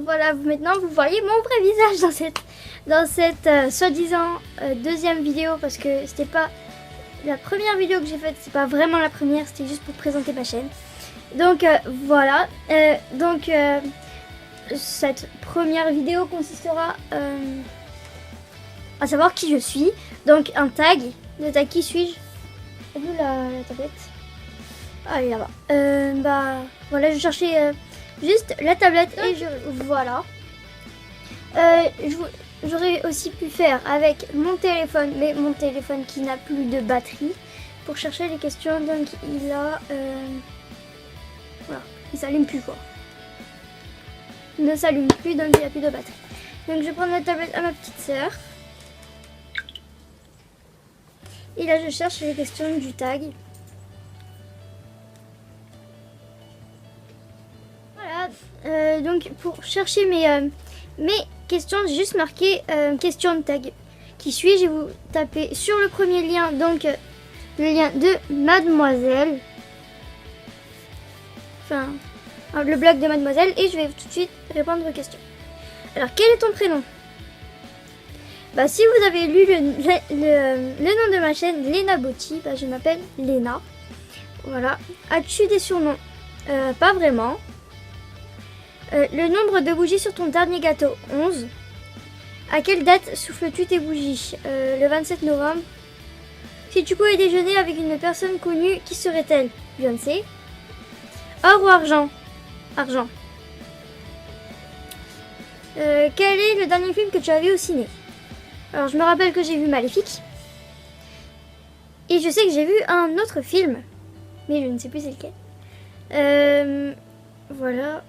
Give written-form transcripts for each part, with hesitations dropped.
voilà, maintenant vous voyez mon vrai visage dans cette soi-disant deuxième vidéo, parce que c'était pas la première vidéo que j'ai faite, c'est pas vraiment la première, c'était juste pour présenter ma chaîne. Donc voilà, cette première vidéo consistera à savoir qui je suis. Donc un tag, le tag qui suis-je? Où la tablette? Ah, elle est là-bas. Bah voilà, je cherchais juste la tablette et voilà. J'aurais aussi pu faire avec mon téléphone, mais mon téléphone qui n'a plus de batterie, pour chercher les questions. Donc il a voilà, il s'allume plus quoi. Il ne s'allume plus, donc il n'a plus de batterie. Donc je vais prendre la tablette à ma petite sœur. Et là je cherche les questions du tag. Voilà, donc pour chercher mes questions, j'ai juste marqué question de tag. Qui suis-je? Et vous tapez sur le premier lien, donc le lien de Mademoiselle. Enfin, le blog de Mademoiselle, et je vais tout de suite répondre aux questions. Alors, quel est ton prénom? Bah, si vous avez lu le nom de ma chaîne, Léna Botti, bah, je m'appelle Léna. Voilà. As-tu des surnoms? Pas vraiment. Le nombre de bougies sur ton dernier gâteau? 11. À quelle date souffles-tu tes bougies? Le 27 novembre. Si tu pouvais déjeuner avec une personne connue, qui serait-elle? Beyoncé. Or ou argent? Argent. Quel est le dernier film que tu as vu au ciné? Alors je me rappelle que j'ai vu Maléfique. Et je sais que j'ai vu un autre film, mais je ne sais plus c'est lequel. Voilà.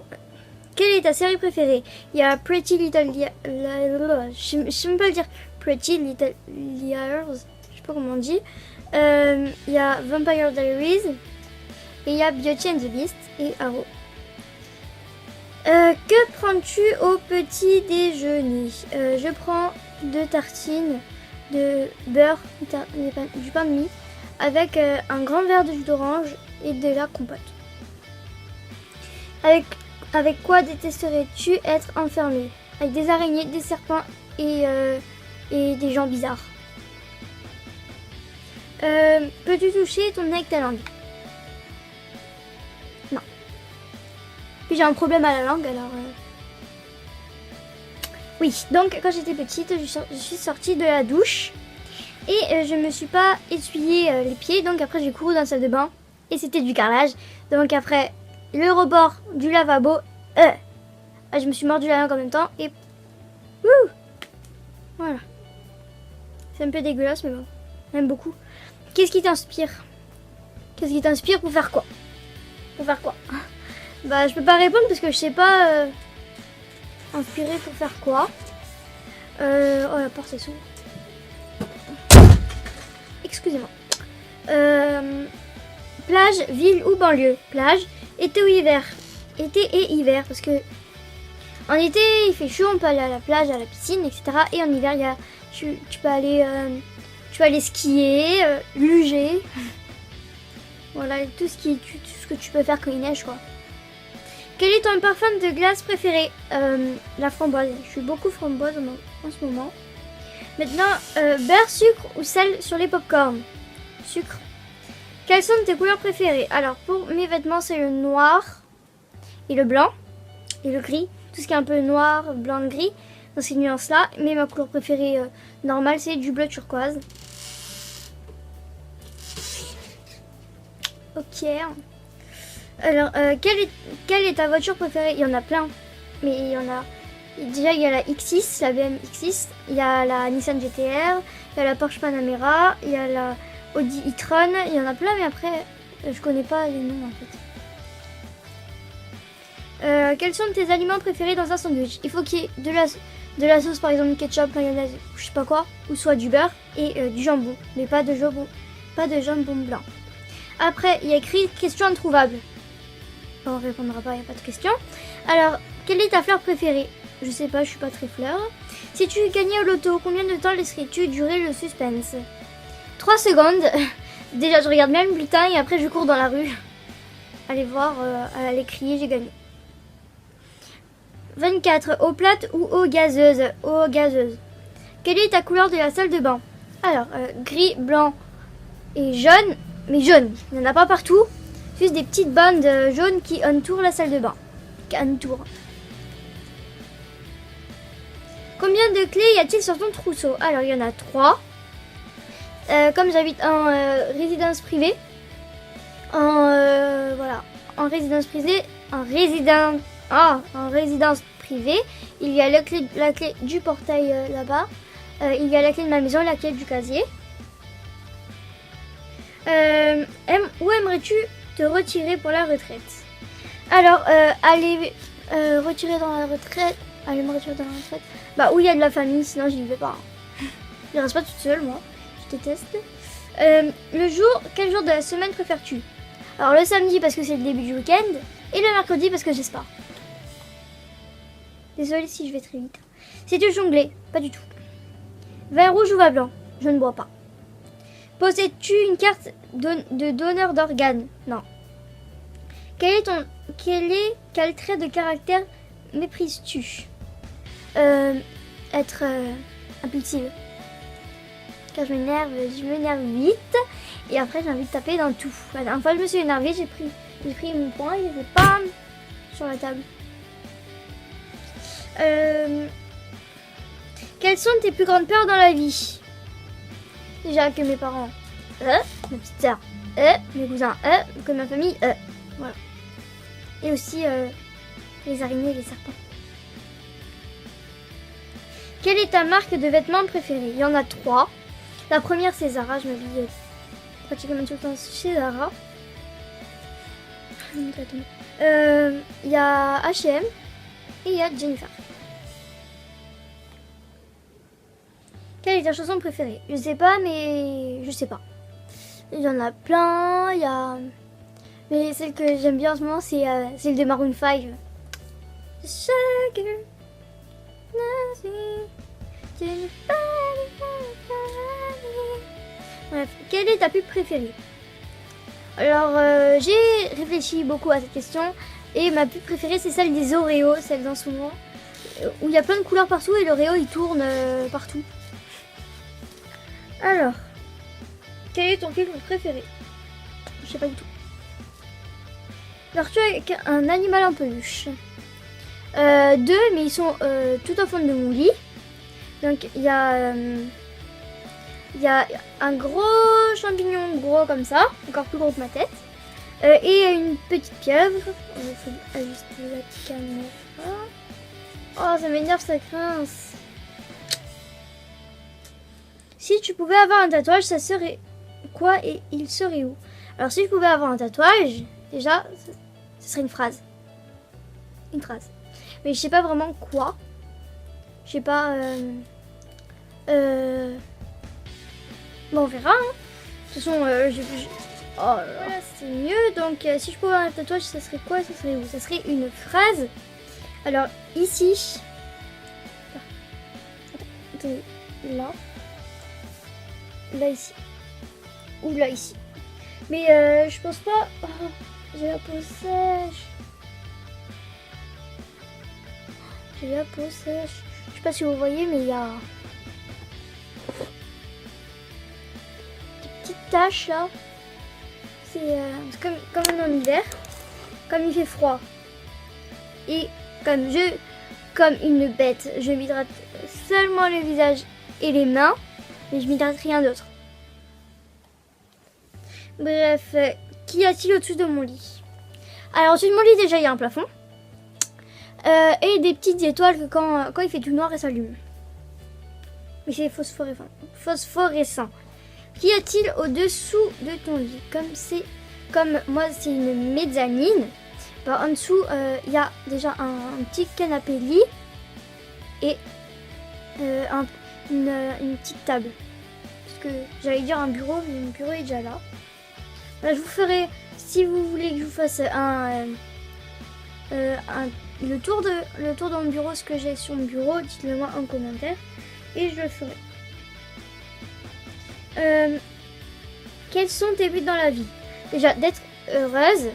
Quelle est ta série préférée? Il y a Pretty Little je sais même pas le dire. Pretty Little Liars, je sais pas comment on dit. Il y a Vampire Diaries. Et il y a Beauty and the Beast et Arrow. Que prends-tu au petit déjeuner? Je prends 2 tartines de beurre, du pain de mie, avec un grand verre de jus d'orange et de la compote. Avec quoi détesterais-tu être enfermé? Avec des araignées, des serpents et des gens bizarres. Peux-tu toucher ton nez avec ta langue? Non. Puis j'ai un problème à la langue, alors... Oui, donc quand j'étais petite, je suis sortie de la douche et je me suis pas essuyé les pieds, donc après j'ai couru dans la salle de bain et c'était du carrelage. Donc après le rebord du lavabo, je me suis mordu la langue en même temps et voilà. C'est un peu dégueulasse mais bon, j'aime beaucoup. Qu'est-ce qui t'inspire? Qu'est-ce qui t'inspire pour faire quoi? Pour faire quoi? Bah je peux pas répondre parce que je sais pas inspiré pour faire quoi. Oh la porte est s'ouvre. Excusez-moi. Plage, ville ou banlieue? Plage, été ou hiver? Été et hiver parce que en été il fait chaud, on peut aller à la plage, à la piscine, etc. Et en hiver il y a, tu peux aller skier, luger. Voilà, tout ce que tu peux faire quand il neige quoi. Quel est ton parfum de glace préféré? La framboise. Je suis beaucoup framboise en ce moment. Maintenant, beurre, sucre ou sel sur les pop-corn? Sucre. Quelles sont tes couleurs préférées? Alors, pour mes vêtements, c'est le noir et le blanc et le gris. Tout ce qui est un peu noir, blanc, gris, dans ces nuances-là. Mais ma couleur préférée normale, c'est du bleu turquoise. Ok. Alors, quelle est ta voiture préférée? Il y en a plein, mais il y en a... Déjà, il y a la X6, la BM X6, il y a la Nissan GT-R, il y a la Porsche Panamera, il y a la Audi e-tron, il y en a plein, mais après, je connais pas les noms en fait. Quels sont tes aliments préférés dans un sandwich? Il faut qu'il y ait de la sauce, par exemple ketchup, mayonnaise, je sais pas quoi, ou soit du beurre et du jambon, mais pas de jambon blanc. Après, il y a écrit question introuvable. On répondra pas, il n'y a pas de question. Alors, quelle est ta fleur préférée? Je sais pas, je suis pas très fleur. Si tu gagnais au loto, combien de temps laisserais-tu durer le suspense? 3 secondes. Déjà, je regarde bien le bulletin et après je cours dans la rue. Allez voir, aller crier, j'ai gagné. 24. Eau plate ou eau gazeuse? Eau gazeuse. Quelle est ta couleur de la salle de bain? Alors, gris, blanc et jaune. Mais jaune, il n'y en a pas partout. Juste des petites bandes jaunes qui entourent la salle de bain. Qui entourent. Combien de clés y a-t-il sur ton trousseau? Alors, il y en a 3. Comme j'habite en résidence privée, voilà, en résidence privée, en résidence privée, il y a la clé du portail là-bas, il y a la clé de ma maison et la clé du casier. Où aimerais-tu te retirer pour la retraite? Alors, aller retirer dans la retraite, aller me retirer dans la retraite, bah où il y a de la famille, sinon j'y vais pas. Je reste pas toute seule, moi. Je déteste. Quel jour de la semaine préfères-tu? Alors le samedi parce que c'est le début du week-end et le mercredi parce que j'espère. Désolée si je vais très vite. Sais-tu jongler? Pas du tout. Vin rouge ou vin blanc? Je ne bois pas. Possèdes-tu une carte de donneur d'organes? Non. Quel trait de caractère méprises-tu? Être impulsive. Quand je m'énerve vite et après j'ai envie de taper dans tout. La dernière fois je me suis énervée, j'ai pris mon poing et il était bam sur la table. Quelles sont tes plus grandes peurs dans la vie? Déjà que mes parents, ma petite sœur, mes cousins, que ma famille, voilà. Et aussi les araignées et les serpents. Quelle est ta marque de vêtements préférée? Il y en a 3. La première c'est Zara, je m'habille pratiquement tout le temps chez Zara. Il y a H&M et il y a Jennifer. Quelle est ta chanson préférée? Je sais pas, mais je sais pas. Il y en a plein, mais celle que j'aime bien en ce moment c'est celle de Maroon 5. Sugar, bref, quelle est ta pub préférée? Alors, j'ai réfléchi beaucoup à cette question et ma pub préférée c'est celle des Oreos, celle d'en ce moment, où il y a plein de couleurs partout et l'Oreo il tourne partout. Alors, quel est ton film préféré? Je sais pas du tout. Alors, tu as un animal en peluche. 2, mais ils sont tout au fond de mon lit. Donc il y a un gros champignon gros comme ça, encore plus gros que ma tête, et une petite pieuvre. Il faut ajuster la caméra. Oh, ça m'énerve, ça grince. Si tu pouvais avoir un tatouage, ça serait quoi et il serait où? Alors si je pouvais avoir un tatouage, déjà, ce serait une phrase. Une phrase. Mais je sais pas vraiment quoi. Je sais pas... Bon, on verra. Hein. De toute façon, oh, voilà, c'est mieux. Donc, si je pouvais avoir un tatouage, ça serait quoi? Ça serait où? Ça serait une phrase. Alors, ici. Attendez, là. Là, ici. Ou là, ici. Mais je pense pas... Oh, j'ai la peau sèche. J'ai la peau sèche. Je sais pas si vous voyez, mais il y a des petites taches là. C'est comme en hiver. Comme il fait froid. Et comme une bête, je m'hydrate seulement le visage et les mains. Mais je m'hydrate rien d'autre. Bref, qu'y a-t-il au-dessus de mon lit? Alors au-dessus de mon lit déjà il y a un plafond. Et des petites étoiles que quand il fait tout noir, elles s'allument. Mais c'est phosphorescent. Qu'y a-t-il au-dessous de ton lit? Comme moi, c'est une mezzanine. Bah, en dessous, il y a déjà un petit canapé lit et une petite table. Parce que j'allais dire un bureau, mais mon bureau est déjà là. Voilà, je vous ferai, si vous voulez que je vous fasse le tour de mon bureau, ce que j'ai sur mon bureau, dites-le moi en commentaire et je le ferai. Quels sont tes buts dans la vie? Déjà d'être heureuse,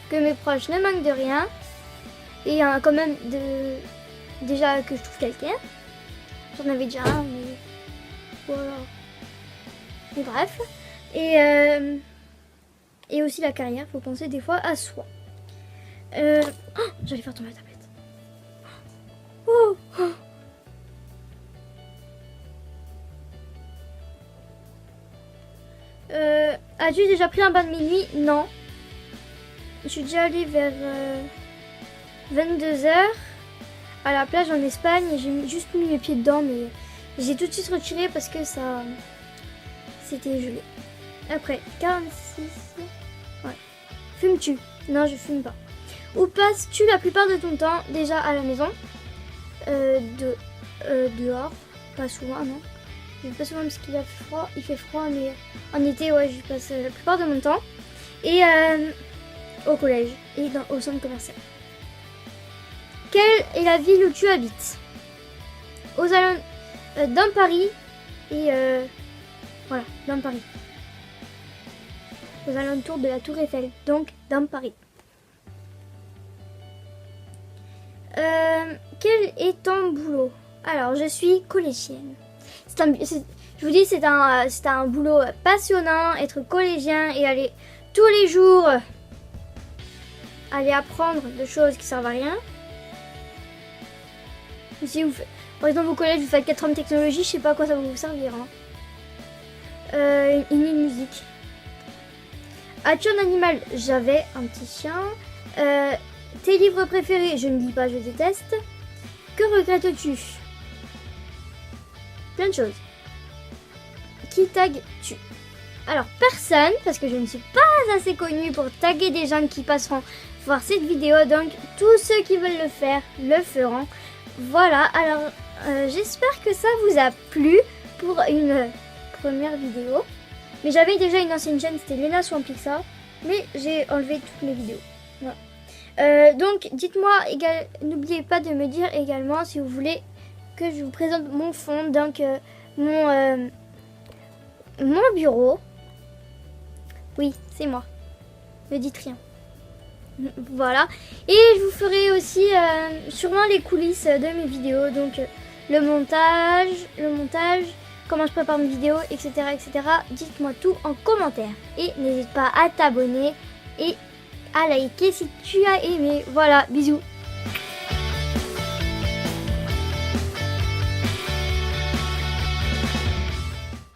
que mes proches ne manquent de rien Et quand même déjà que je trouve quelqu'un. J'en avais déjà un, mais voilà. Mais bref. Et aussi la carrière, faut penser des fois à soi. Oh, j'allais faire tomber la tablette. Oh, oh. As-tu déjà pris un bain de minuit? Non. Je suis déjà allée vers 22h à la plage en Espagne et j'ai juste mis mes pieds dedans, mais j'ai tout de suite retiré parce que ça c'était gelé. Après 46. Ouais. Fumes-tu? Non, je fume pas. Où passes-tu la plupart de ton temps? Déjà à la maison, dehors, pas souvent, non. Je pas souvent parce qu'il a froid, il fait froid, mais en été, ouais, je passe la plupart de mon temps. Et au collège et au centre commercial. Quelle est la ville où tu habites? Aux alentours dans Paris et voilà, dans Paris. Aux alentours de la Tour Eiffel, donc dans Paris. Quel est ton boulot? Alors, je suis collégienne. Je vous dis, c'est un boulot passionnant, être collégien et aller tous les jours aller apprendre des choses qui servent à rien. Si vous par exemple au collège vous faites 4 ans de technologie, je sais pas à quoi ça va vous servir. Une musique. As-tu un animal? J'avais un petit chien. Tes livres préférés? Je ne lis pas, je déteste. Que regrettes-tu? Plein de choses. Qui tagues-tu? Alors personne, parce que je ne suis pas assez connue pour taguer des gens qui passeront voir cette vidéo, donc tous ceux qui veulent le faire, le feront. Voilà, alors j'espère que ça vous a plu pour une première vidéo. Mais j'avais déjà une ancienne chaîne, c'était Lena Swan Pixar, mais j'ai enlevé toutes mes vidéos. Voilà. Donc dites-moi, n'oubliez pas de me dire également si vous voulez que je vous présente mon fond, donc mon bureau. Oui, c'est moi. Ne dites rien. Voilà. Et je vous ferai aussi sûrement les coulisses de mes vidéos. Donc le montage, comment je prépare mes vidéos, etc. etc. Dites-moi tout en commentaire. Et n'hésite pas à t'abonner et à liker si tu as aimé. Voilà, bisous.